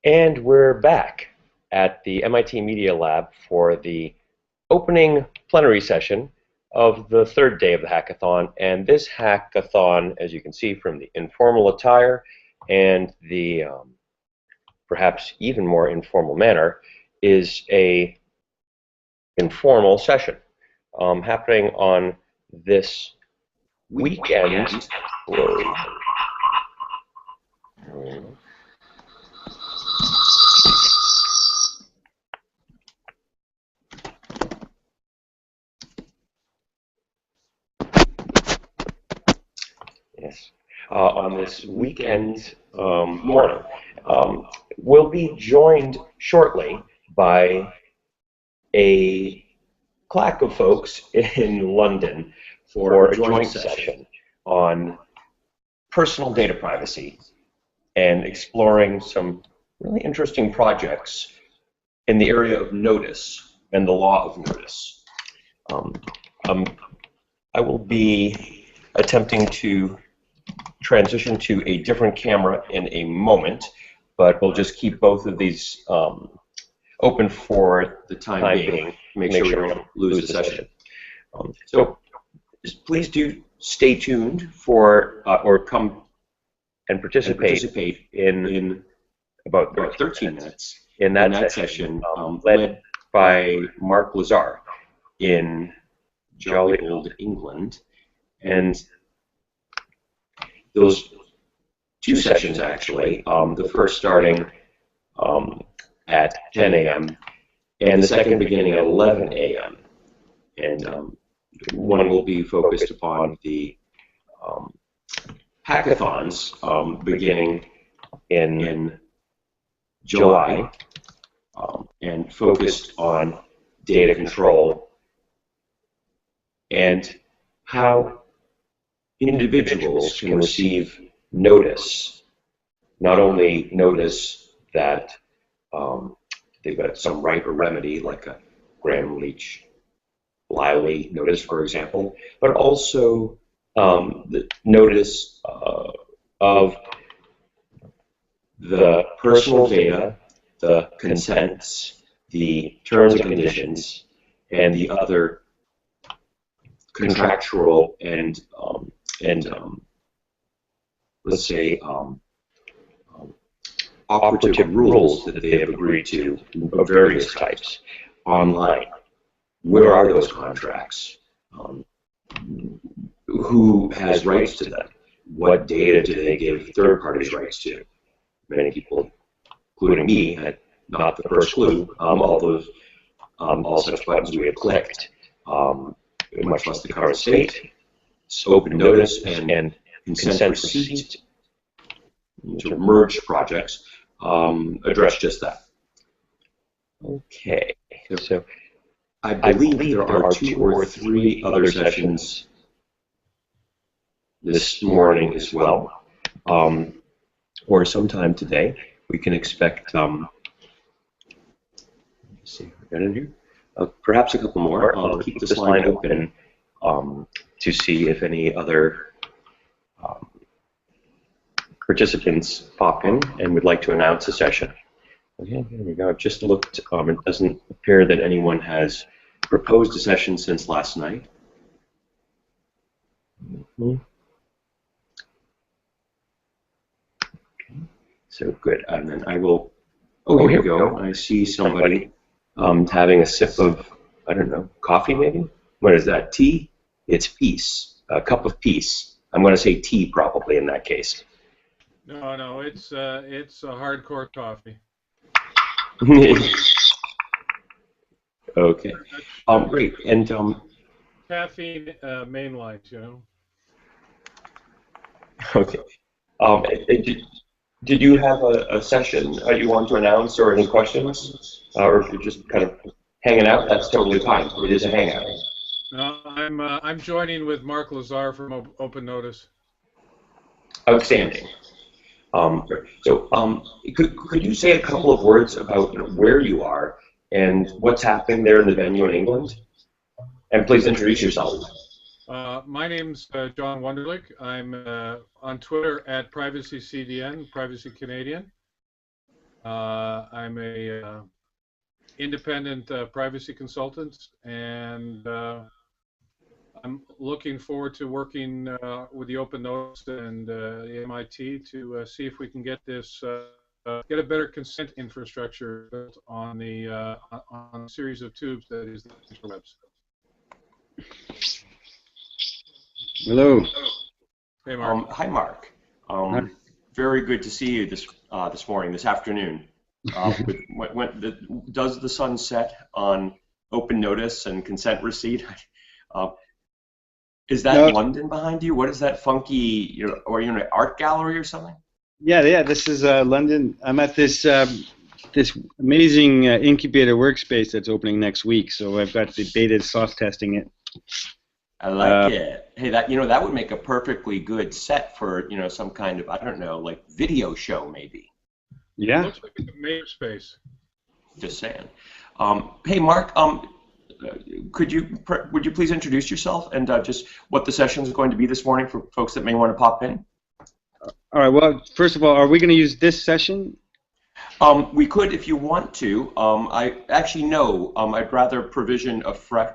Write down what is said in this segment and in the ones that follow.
And we're back at the MIT Media Lab for the opening plenary session of the third day of the hackathon. And this hackathon, as you can see from the informal attire and the perhaps even more informal manner, is a informal session happening on this weekend. Yes, on this weekend morning. We'll be joined shortly by a clack of folks in London for a joint session on personal data privacy and exploring some really interesting projects in the area of notice and the law of notice. I will be attempting to transition to a different camera in a moment, but we'll just keep both of these open for the time being to make sure we don't lose the session. So please do stay tuned for or come and participate in about 13 minutes in that session led by Mark Lazar in jolly old England. And those two sessions, actually, the first starting at 10 a.m. and the second beginning at 11 a.m. And one will be focused upon the hackathons beginning in July and focused on data control and how individuals can receive notice, not only notice that they've got some right or remedy, like a Graham-Leach-Bliley notice, for example, but also the notice of the personal data, the consents, the terms and conditions, and the other contractual and let's say operative rules that they have agreed to of various types online. Where are those contracts? Who has rights to them? What data do they give third parties rights to? Many people, including me, had not the first clue. All such buttons we had clicked, much less the current state, open notice, and consent receipt to merge projects address just that. Okay, so I believe there are 2 or 3 other sessions this morning as well, or sometime today. We can expect, let's see, what we got in here. Perhaps a couple more. I'll keep this line open to see if any other participants pop in and would like to announce a session. Okay, here we go. I've just looked. It doesn't appear that anyone has proposed a session since last night. Okay. So good. And then I will. Oh, here we go. I see somebody having a sip of, I don't know, coffee maybe? What is that? Tea? It's peace. A cup of peace. I'm going to say tea probably in that case. No, it's a hardcore coffee. Okay. Great. And caffeine mainline, you know. Okay. Did you have a session you want to announce or any questions? Or if you're just kind of hanging out, that's totally fine. It is a hangout. No, I'm joining with Mark Lazar from Open Notice. Outstanding. Could you say a couple of words about where you are and what's happening there in the venue in England? And please introduce yourself. My name's John Wunderlich. I'm on Twitter at PrivacyCDN, Privacy Canadian. I'm a independent privacy consultant, and I'm looking forward to working with the Open Notice and the MIT to see if we can get this get a better consent infrastructure built on the on a series of tubes that is the interwebs. Hello. Hey, Mark. Hi, Mark. Hi. Very good to see you this morning, this afternoon. Does the sun set on Open Notice and consent receipt? Is that No. London behind you? What is that funky? Are you in an art gallery or something? Yeah. This is London. I'm at this this amazing incubator workspace that's opening next week. So I've got the beta soft testing it. I like it. Hey, that would make a perfectly good set for some kind of, I don't know, like video show maybe. Yeah. Looks like a maker space. Just saying. Hey, Mark. Would you please introduce yourself and just what the session is going to be this morning for folks that may want to pop in? All right. Well, first of all, are we going to use this session? We could if you want to. I actually no. I'd rather provision a fresh.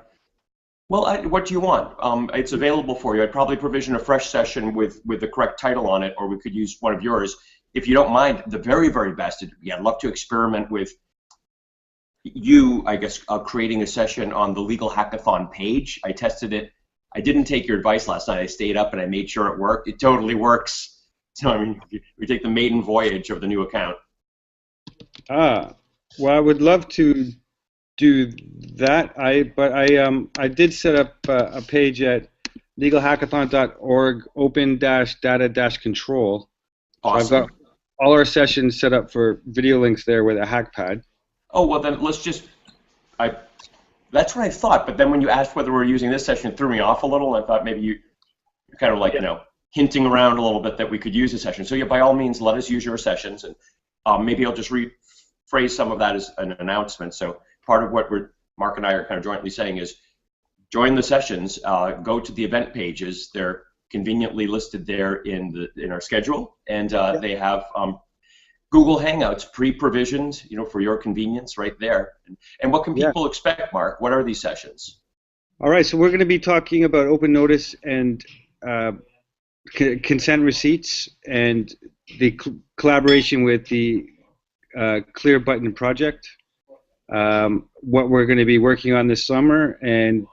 Well, what do you want? It's available for you. I'd probably provision a fresh session with the correct title on it, or we could use one of yours. If you don't mind, the very, very best, I'd love to experiment with you, I guess, creating a session on the Legal Hackathon page. I tested it. I didn't take your advice last night. I stayed up and I made sure it worked. It totally works. So, I mean, we take the maiden voyage of the new account. Well, I would love to do that. I did set up a page at legalhackathon.org open-data-control. Awesome. So I've got all our sessions set up for video links there with a hackpad. Oh, well then let's just, that's what I thought, but then when you asked whether we're using this session, it threw me off a little. I thought maybe you're kind of like, hinting around a little bit that we could use a session. So yeah, by all means, let us use your sessions, and maybe I'll just rephrase some of that as an announcement. So part of what Mark and I are kind of jointly saying is join the sessions, go to the event pages. They're conveniently listed there in our schedule, and they have Google Hangouts pre-provisioned, for your convenience right there. And what can people expect, Mark? What are these sessions? All right, so we're going to be talking about Open Notice and consent receipts and the collaboration with the Clear Button project, what we're going to be working on this summer, and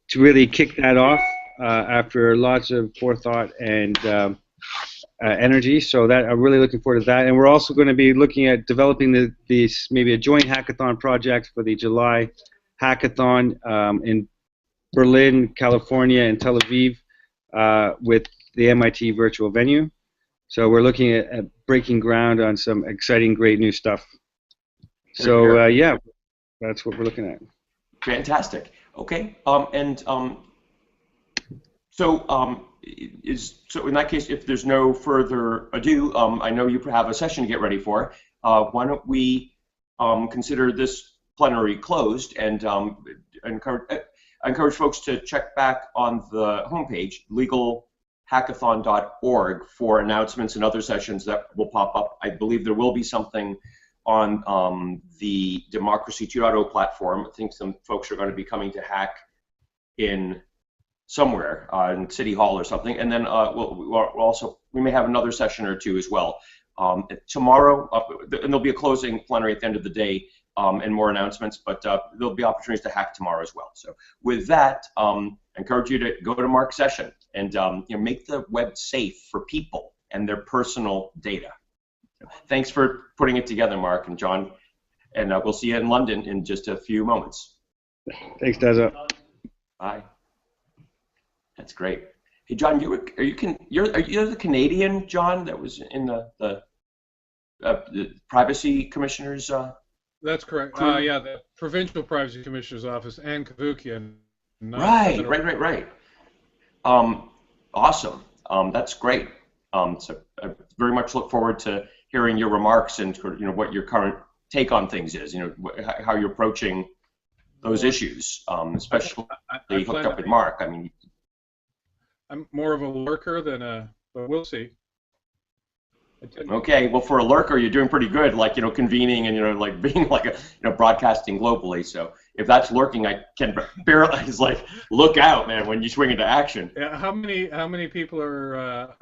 to really kick that off after lots of forethought and energy. So that I'm really looking forward to that. And we're also going to be looking at developing maybe a joint hackathon project for the July hackathon in Berlin, California, and Tel Aviv with the MIT virtual venue. So we're looking at breaking ground on some exciting, great new stuff. So yeah, that's what we're looking at. Fantastic. Okay. So in that case, if there's no further ado, I know you have a session to get ready for. Why don't we consider this plenary closed and encourage folks to check back on the homepage, legalhackathon.org, for announcements and other sessions that will pop up. I believe there will be something on the Democracy 2.0 platform. I think some folks are going to be coming to hack in somewhere in City Hall or something, and then we may have another session or two as well. Tomorrow, and there'll be a closing plenary at the end of the day, and more announcements, but there'll be opportunities to hack tomorrow as well. So with that, I encourage you to go to Mark's session and make the web safe for people and their personal data. Thanks for putting it together, Mark and John, and we'll see you in London in just a few moments. Thanks, Deza. Bye. That's great. Hey, John, are you the Canadian John that was in the Privacy Commissioner's? That's correct. Yeah, the Provincial Privacy Commissioner's Office and Kavukian. Right. Awesome. That's great. So I very much look forward to hearing your remarks and what your current take on things is. How you're approaching those issues, especially hooked up with Mark. I mean, I'm more of a lurker than but we'll see. Okay, well, for a lurker, you're doing pretty good, like, convening and, like being like broadcasting globally. So if that's lurking, I can barely, it's like, look out, man, when you swing into action. Yeah, how many people are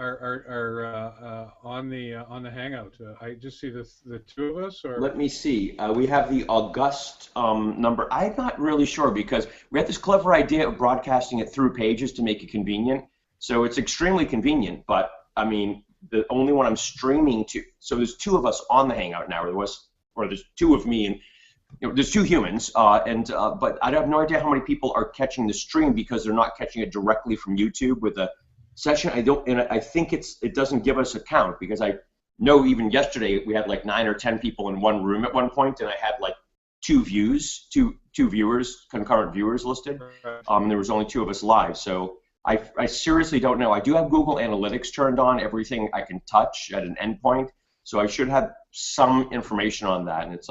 on the Hangout? I just see the two of us, or Let me see. We have the August number. I'm not really sure because we had this clever idea of broadcasting it through pages to make it convenient. So it's extremely convenient, but I mean, the only one I'm streaming to. So there's two of us on the Hangout now. Or there's two of me, and there's two humans, but I have no idea how many people are catching the stream because they're not catching it directly from YouTube with a session. I think it doesn't give us a count because I know even yesterday we had like 9 or 10 people in one room at one point, and I had like two viewers, concurrent viewers listed. And there was only two of us live, so I seriously don't know. I do have Google Analytics turned on, everything I can touch at an endpoint, so I should have some information on that, and it's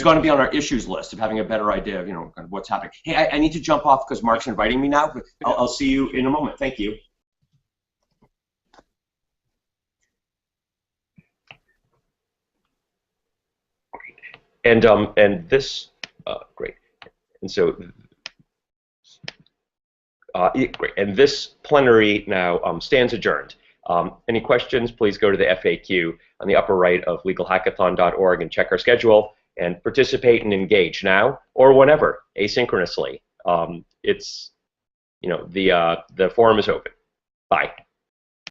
going to be on our issues list of having a better idea of kind of what's happening. Hey, I need to jump off because Mark's inviting me now, but I'll see you in a moment. Thank you. And this great. And so great. And this plenary now stands adjourned. Any questions, please go to the FAQ on the upper right of legalhackathon.org and check our schedule and participate and engage now or whenever, asynchronously. The forum is open. Bye.